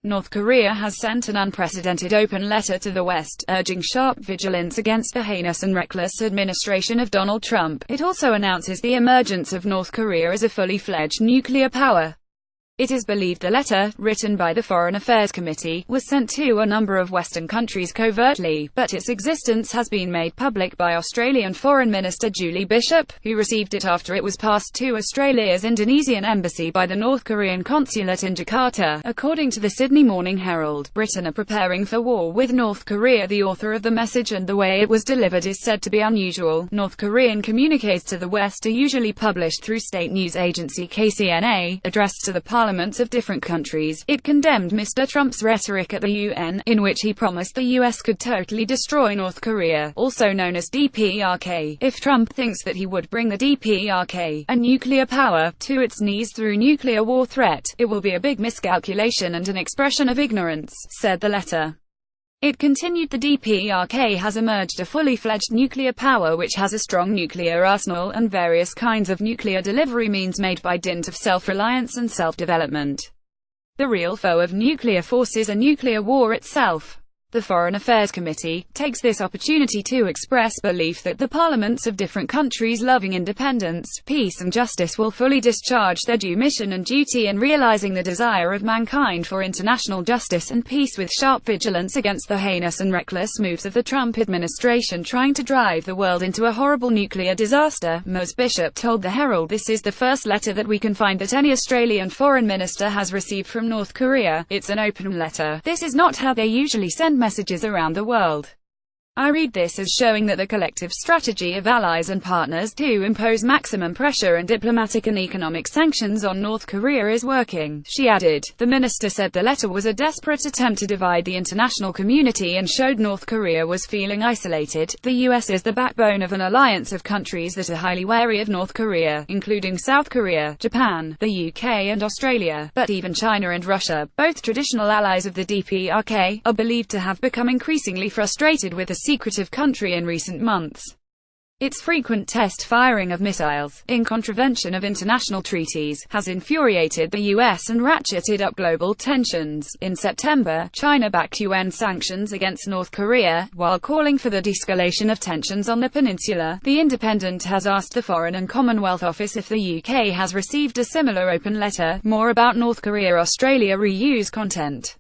North Korea has sent an unprecedented open letter to the West, urging sharp vigilance against the heinous and reckless administration of Donald Trump. It also announces the emergence of North Korea as a fully fledged nuclear power. It is believed the letter, written by the Foreign Affairs Committee, was sent to a number of Western countries covertly, but its existence has been made public by Australian Foreign Minister Julie Bishop, who received it after it was passed to Australia's Indonesian embassy by the North Korean consulate in Jakarta. According to the Sydney Morning Herald, Britain are preparing for war with North Korea. The author of the message and the way it was delivered is said to be unusual. North Korean communiques to the West are usually published through state news agency KCNA, addressed to the parliaments of different countries. It condemned Mr. Trump's rhetoric at the UN, in which he promised the US could totally destroy North Korea, also known as DPRK. If Trump thinks that he would bring the DPRK, a nuclear power, to its knees through nuclear war threat, it will be a big miscalculation and an expression of ignorance, said the letter. It continued, the DPRK has emerged a fully fledged nuclear power which has a strong nuclear arsenal and various kinds of nuclear delivery means made by dint of self-reliance and self-development. The real foe of nuclear force is a nuclear war itself. The Foreign Affairs Committee takes this opportunity to express belief that the parliaments of different countries loving independence, peace and justice will fully discharge their due mission and duty in realizing the desire of mankind for international justice and peace, with sharp vigilance against the heinous and reckless moves of the Trump administration trying to drive the world into a horrible nuclear disaster. Mose Bishop told the Herald, "This is the first letter that we can find that any Australian foreign minister has received from North Korea. It's an open letter. This is not how they usually send messages around the world. I read this as showing that the collective strategy of allies and partners to impose maximum pressure and diplomatic and economic sanctions on North Korea is working," she added. The minister said the letter was a desperate attempt to divide the international community and showed North Korea was feeling isolated. The US is the backbone of an alliance of countries that are highly wary of North Korea, including South Korea, Japan, the UK and Australia, but even China and Russia, both traditional allies of the DPRK, are believed to have become increasingly frustrated with the secretive country in recent months. Its frequent test firing of missiles, in contravention of international treaties, has infuriated the US and ratcheted up global tensions. In September, China backed UN sanctions against North Korea, while calling for the de-escalation of tensions on the peninsula. The Independent has asked the Foreign and Commonwealth Office if the UK has received a similar open letter. More about North Korea. Australia reuse content.